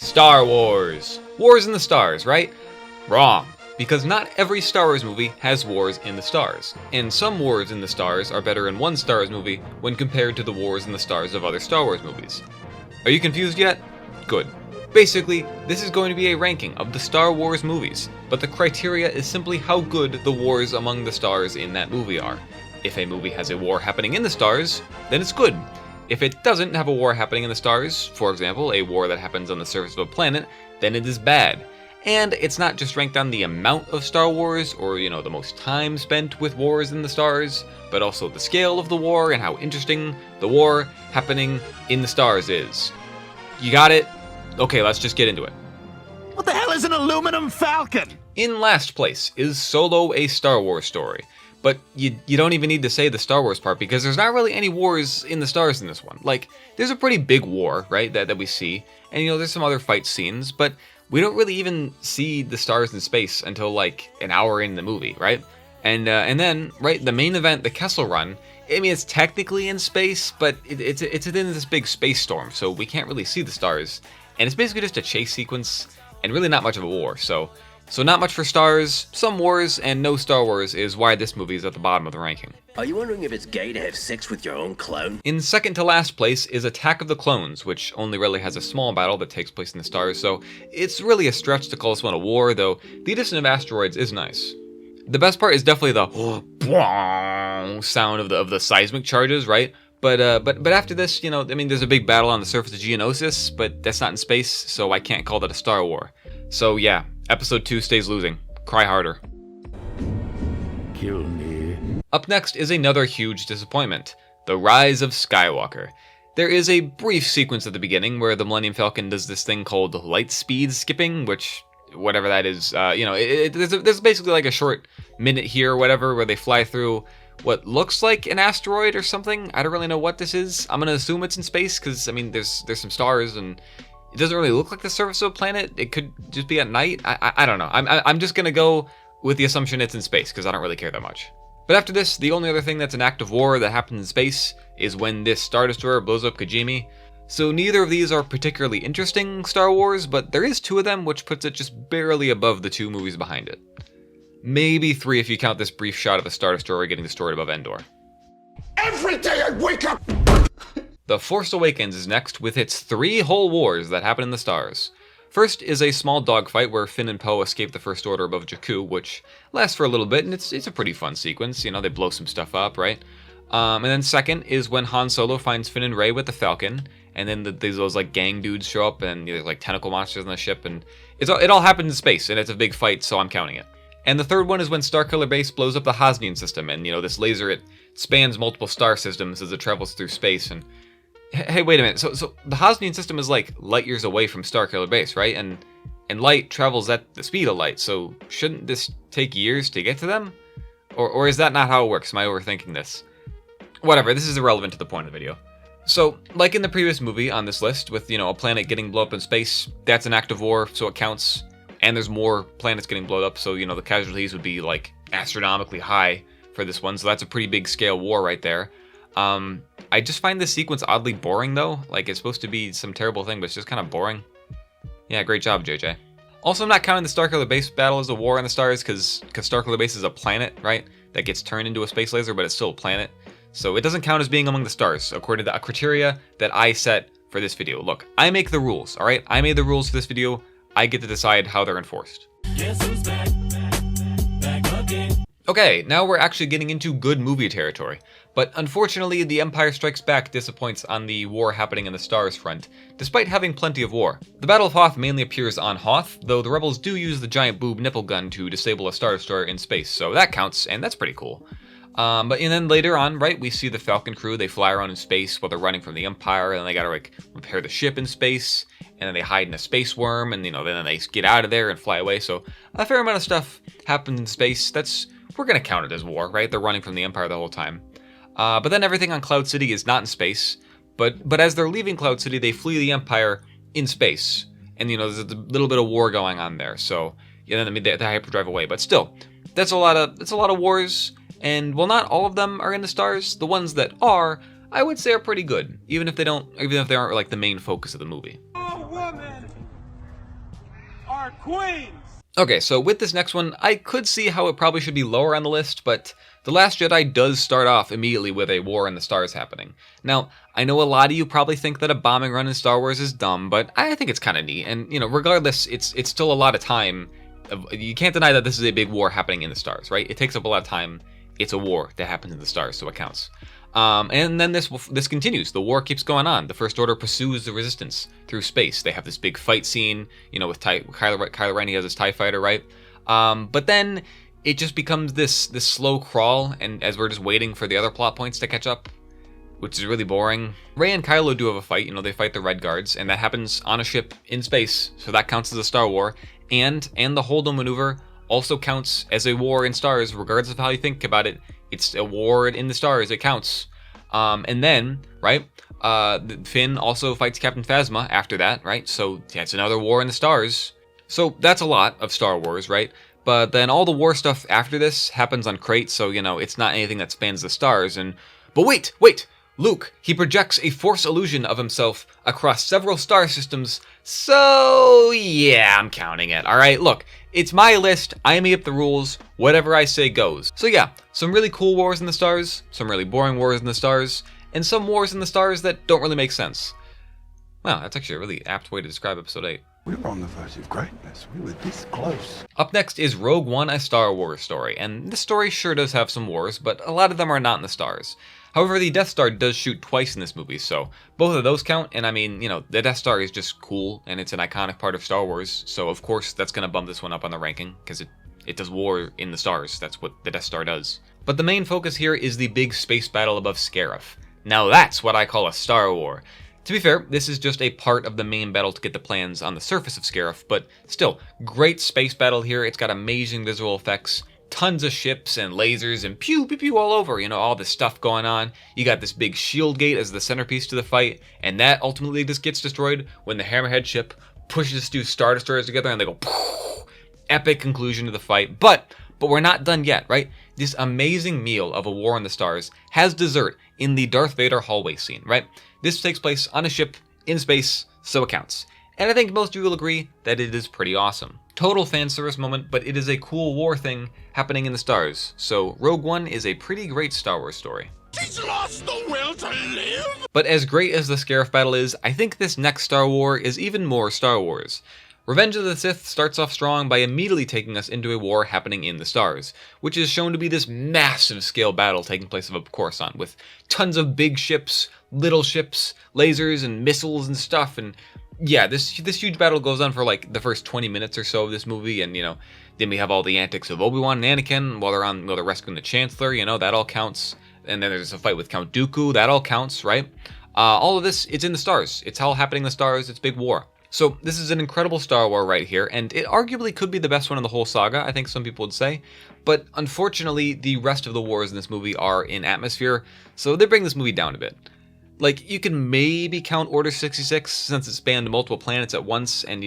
Star Wars. Wars in the stars, right? Wrong. Because not every Star Wars movie has wars in the stars, and some wars in the stars are better in one Star Wars movie when compared to the wars in the stars of other Star Wars movies. Are you confused yet? Good. Basically, this is going to be a ranking of the Star Wars movies, but the criteria is simply how good the wars among the stars in that movie are. If a movie has a war happening in the stars, then it's good. If it doesn't have a war happening in the stars, for example, a war that happens on the surface of a planet, then it is bad. And it's not just ranked on the amount of Star Wars, or, the most time spent with wars in the stars, but also the scale of the war and how interesting the war happening in the stars is. You got it? Okay, let's just get into it. What the hell is an aluminum falcon? In last place is Solo, a Star Wars story. But you don't even need to say the Star Wars part, because there's not really any wars in the stars in this one. Like, there's a pretty big war, right, that we see, and there's some other fight scenes, but we don't really even see the stars in space until like an hour in the movie, right? And then, right, the main event, the Kessel Run, I mean, it's technically in space, but it's within this big space storm, so we can't really see the stars. And it's basically just a chase sequence, and really not much of a war, so not much for stars, some wars, and no Star Wars is why this movie is at the bottom of the ranking. Are you wondering if it's gay to have sex with your own clone? In second to last place is Attack of the Clones, which only really has a small battle that takes place in the stars, so it's really a stretch to call this one a war, though the addition of asteroids is nice. The best part is definitely the sound of the seismic charges, right? But after this, there's a big battle on the surface of Geonosis, but that's not in space, so I can't call that a Star War. So yeah, Episode 2 stays losing. Cry harder. Kill me. Up next is another huge disappointment, the Rise of Skywalker. There is a brief sequence at the beginning where the Millennium Falcon does this thing called light speed skipping, which, whatever that is, there's basically like a short minute here or whatever where they fly through what looks like an asteroid or something. I don't really know what this is. I'm gonna assume it's in space because, there's some stars and it doesn't really look like the surface of a planet. It could just be at night. I don't know. I'm just gonna go with the assumption it's in space because I don't really care that much. But after this, the only other thing that's an act of war that happens in space is when this Star Destroyer blows up Kijimi. So neither of these are particularly interesting Star Wars, but there is two of them, which puts it just barely above the two movies behind it. Maybe three if you count this brief shot of a Star Destroyer getting destroyed above Endor. Every day I wake up! The Force Awakens is next with its 3 whole wars that happen in the stars. First is a small dogfight where Finn and Poe escape the First Order above Jakku, which lasts for a little bit, and it's a pretty fun sequence. They blow some stuff up, right? And then second is when Han Solo finds Finn and Rey with the Falcon, and then those like gang dudes show up, and there's like tentacle monsters on the ship, and it all happens in space, and it's a big fight, so I'm counting it. And the third one is when Starkiller Base blows up the Hosnian system, and this laser, it spans multiple star systems as it travels through space, and hey, wait a minute. So the Hosnian system is like light years away from Starkiller Base, right? And light travels at the speed of light, so shouldn't this take years to get to them? Or is that not how it works? Am I overthinking this? Whatever, this is irrelevant to the point of the video. So, like in the previous movie on this list, with, a planet getting blown up in space, that's an act of war, so it counts. And there's more planets getting blown up, so, the casualties would be, like, astronomically high for this one, so that's a pretty big scale war right there. I just find this sequence oddly boring, though. Like, it's supposed to be some terrible thing, but it's just kind of boring. Yeah, great job, JJ. Also, I'm not counting the Starkiller Base battle as a war in the stars, because Starkiller Base is a planet, right? That gets turned into a space laser, but it's still a planet. So it doesn't count as being among the stars, according to the criteria that I set for this video. Look, I make the rules, alright? I made the rules for this video. I get to decide how they're enforced. Guess who's back? Back again. Okay, now we're actually getting into good movie territory. But unfortunately, The Empire Strikes Back disappoints on the war happening in the stars front, despite having plenty of war. The Battle of Hoth mainly appears on Hoth, though the rebels do use the giant boob nipple gun to disable a Star Destroyer in space, so that counts, and that's pretty cool. And then later on, right, we see the Falcon crew, they fly around in space while they're running from the Empire, and they gotta, repair the ship in space, and then they hide in a space worm, and, then they get out of there and fly away, so a fair amount of stuff happens in space. We're gonna count it as war, right? They're running from the Empire the whole time. But then everything on Cloud City is not in space, but as they're leaving Cloud City, they flee the Empire in space, and, there's a little bit of war going on there, so, then they hyperdrive away, but still, that's a lot of wars. And while not all of them are in the stars, the ones that are, I would say are pretty good, even if they aren't like the main focus of the movie. Oh woman, are queens. Okay, so with this next one, I could see how it probably should be lower on the list, but The Last Jedi does start off immediately with a war in the stars happening. Now, I know a lot of you probably think that a bombing run in Star Wars is dumb, but I think it's kind of neat, and, regardless, it's still a lot of time. You can't deny that this is a big war happening in the stars, right? It takes up a lot of time. It's a war that happens in the stars, so it counts. And then this continues. The war keeps going on. The First Order pursues the Resistance through space. They have this big fight scene, with Kylo Ren. He has his TIE fighter, right? But then it just becomes this slow crawl, and as we're just waiting for the other plot points to catch up, which is really boring. Rey and Kylo do have a fight. They fight the Red Guards, and that happens on a ship in space, so that counts as a Star War. And the Holdo maneuver also counts as a war in stars, regardless of how you think about it. It's a war in the stars. It counts. And then, right, Finn also fights Captain Phasma after that, right? So that's another war in the stars. So that's a lot of Star Wars, right? But then all the war stuff after this happens on Crate, so, it's not anything that spans the stars. But wait! Luke, he projects a Force illusion of himself across several star systems, so yeah, I'm counting it, alright? Look, it's my list, I make up the rules, whatever I say goes. So yeah, some really cool wars in the stars, some really boring wars in the stars, and some wars in the stars that don't really make sense. Wow, that's actually a really apt way to describe Episode 8. We were on the verge of greatness. We were this close. Up next is Rogue One, a Star Wars story, and this story sure does have some wars, but a lot of them are not in the stars. However, the Death Star does shoot twice in this movie, so both of those count, and I mean, the Death Star is just cool, and it's an iconic part of Star Wars, so of course that's gonna bump this one up on the ranking, because it does war in the stars. That's what the Death Star does. But the main focus here is the big space battle above Scarif. Now that's what I call a Star War. To be fair, this is just a part of the main battle to get the plans on the surface of Scarif, but still, great space battle here. It's got amazing visual effects, tons of ships and lasers and pew pew pew all over, all this stuff going on. You got this big shield gate as the centerpiece to the fight, and that ultimately just gets destroyed when the Hammerhead ship pushes two Star Destroyers together and they go poof. Epic conclusion to the fight, but we're not done yet, right? This amazing meal of a war in the stars has dessert in the Darth Vader hallway scene, right? This takes place on a ship in space, so it counts. And I think most of you will agree that it is pretty awesome. Total fan service moment, but it is a cool war thing happening in the stars. So Rogue One is a pretty great Star Wars story. She's lost the will to live? But as great as the Scarif battle is, I think this next Star War is even more Star Wars. Revenge of the Sith starts off strong by immediately taking us into a war happening in the stars, which is shown to be this massive scale battle taking place above Coruscant, with tons of big ships, little ships, lasers and missiles and stuff, and yeah, this huge battle goes on for like the first 20 minutes or so of this movie, and then we have all the antics of Obi-Wan and Anakin while they're rescuing the Chancellor, that all counts, and then there's a fight with Count Dooku, that all counts, right? All of this, it's in the stars, it's all happening in the stars, it's big war. So this is an incredible Star War right here, and it arguably could be the best one in the whole saga, I think some people would say. But unfortunately, the rest of the wars in this movie are in atmosphere, so they bring this movie down a bit. Like, you can maybe count Order 66 since it spanned multiple planets at once, and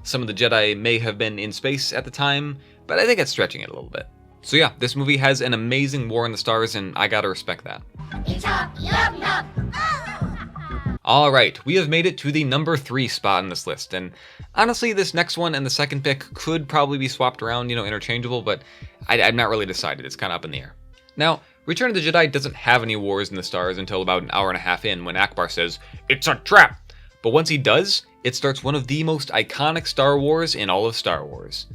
some of the Jedi may have been in space at the time, but I think it's stretching it a little bit. So yeah, this movie has an amazing war in the stars, and I gotta respect that. Alright, we have made it to the number 3 spot in this list, and honestly, this next one and the second pick could probably be swapped around, interchangeable, but I'm not really decided, it's kind of up in the air. Now, Return of the Jedi doesn't have any wars in the stars until about an hour and a half in when Akbar says, "It's a trap!" But once he does, it starts one of the most iconic Star Wars in all of Star Wars.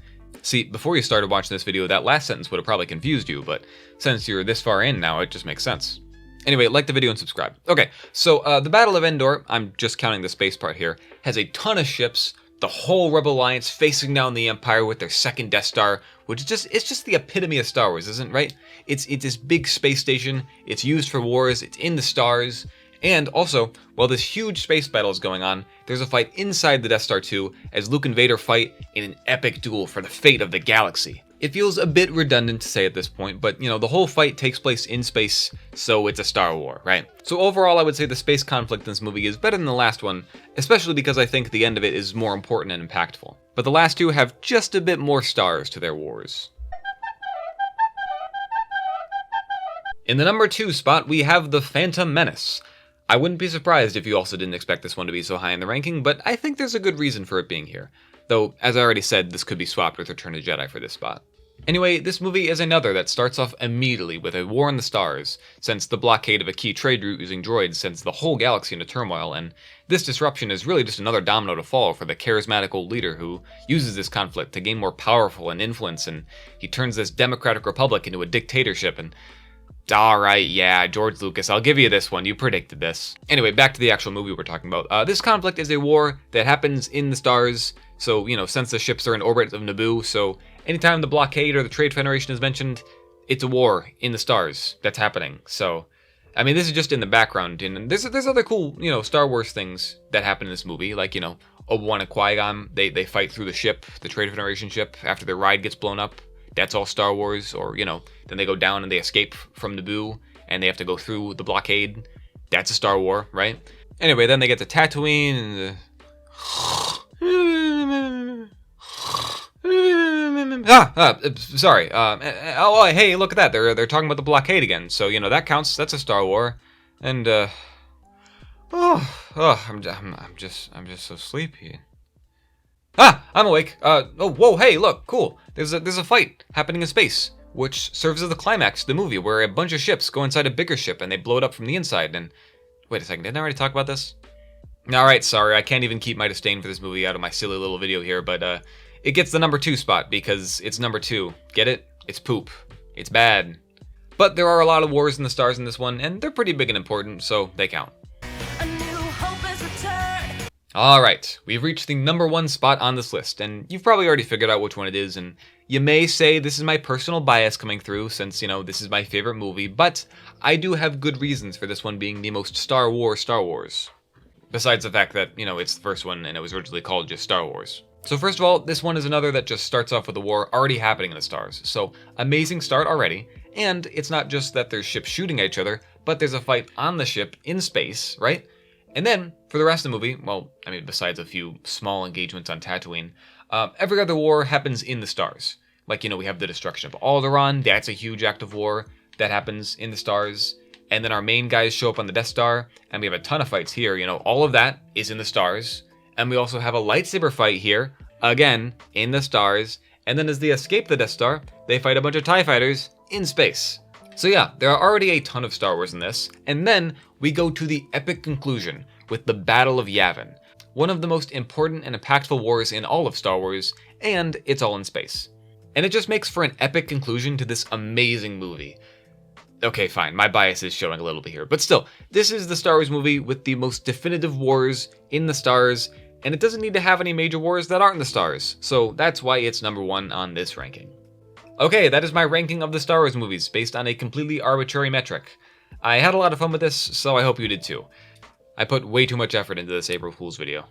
See, before you started watching this video, that last sentence would have probably confused you, but since you're this far in now, it just makes sense. Anyway, like the video and subscribe. Okay, so the Battle of Endor, I'm just counting the space part here, has a ton of ships, the whole Rebel Alliance facing down the Empire with their second Death Star, which is it's just the epitome of Star Wars, isn't it, right? It's this big space station, it's used for wars, it's in the stars, and also, while this huge space battle is going on, there's a fight inside the Death Star 2 as Luke and Vader fight in an epic duel for the fate of the galaxy. It feels a bit redundant to say at this point, but the whole fight takes place in space, so it's a Star War, right? So overall, I would say the space conflict in this movie is better than the last one, especially because I think the end of it is more important and impactful. But the last two have just a bit more stars to their wars. In the number 2 spot, we have the Phantom Menace. I wouldn't be surprised if you also didn't expect this one to be so high in the ranking, but I think there's a good reason for it being here. Though, as I already said, this could be swapped with Return of the Jedi for this spot. Anyway, this movie is another that starts off immediately with a war in the stars, since the blockade of a key trade route using droids sends the whole galaxy into turmoil, and this disruption is really just another domino to fall for the charismatic old leader who uses this conflict to gain more powerful and influence, and he turns this democratic republic into a dictatorship, and alright, yeah, George Lucas, I'll give you this one, you predicted this. Anyway, back to the actual movie we're talking about. This conflict is a war that happens in the stars, so, since the ships are in orbit of Naboo, so anytime the blockade or the Trade Federation is mentioned, it's a war in the stars that's happening. So, I mean, this is just in the background, and there's other cool, Star Wars things that happen in this movie, like, Obi-Wan and Qui-Gon, they fight through the ship, the Trade Federation ship, after their ride gets blown up. That's all Star Wars, or, then they go down and they escape from Naboo, and they have to go through the blockade. That's a Star War, right? Anyway, then they get to Tatooine, and sorry. Hey, look at that. They're talking about the blockade again. So, that counts. That's a Star War. And, I'm just so sleepy. I'm awake. Whoa, hey, look, cool. There's a fight happening in space, which serves as the climax of the movie, where a bunch of ships go inside a bigger ship and they blow it up from the inside. And wait a second, didn't I already talk about this? Alright, sorry, I can't even keep my disdain for this movie out of my silly little video here, but it gets the number 2 spot because it's number 2. Get it? It's poop. It's bad. But there are a lot of wars in the stars in this one, and they're pretty big and important, so they count. Alright, we've reached the number 1 spot on this list, and you've probably already figured out which one it is, and you may say this is my personal bias coming through since, this is my favorite movie, but I do have good reasons for this one being the most Star Wars. Besides the fact that, it's the first one and it was originally called just Star Wars. So first of all, this one is another that just starts off with a war already happening in the stars. So amazing start already, and it's not just that there's ships shooting at each other, but there's a fight on the ship in space, right? And then, for the rest of the movie, well, I mean, besides a few small engagements on Tatooine, every other war happens in the stars. Like, we have the destruction of Alderaan, that's a huge act of war that happens in the stars. And then our main guys show up on the Death Star, and we have a ton of fights here, all of that is in the stars. And we also have a lightsaber fight here, again, in the stars. And then as they escape the Death Star, they fight a bunch of TIE fighters in space. So yeah, there are already a ton of Star Wars in this, and then we go to the epic conclusion with the Battle of Yavin, one of the most important and impactful wars in all of Star Wars, and it's all in space. And it just makes for an epic conclusion to this amazing movie. Okay, fine, my bias is showing a little bit here, but still, this is the Star Wars movie with the most definitive wars in the stars, and it doesn't need to have any major wars that aren't in the stars, so that's why it's number 1 on this ranking. Okay, that is my ranking of the Star Wars movies, based on a completely arbitrary metric. I had a lot of fun with this, so I hope you did too. I put way too much effort into this April Fool's video.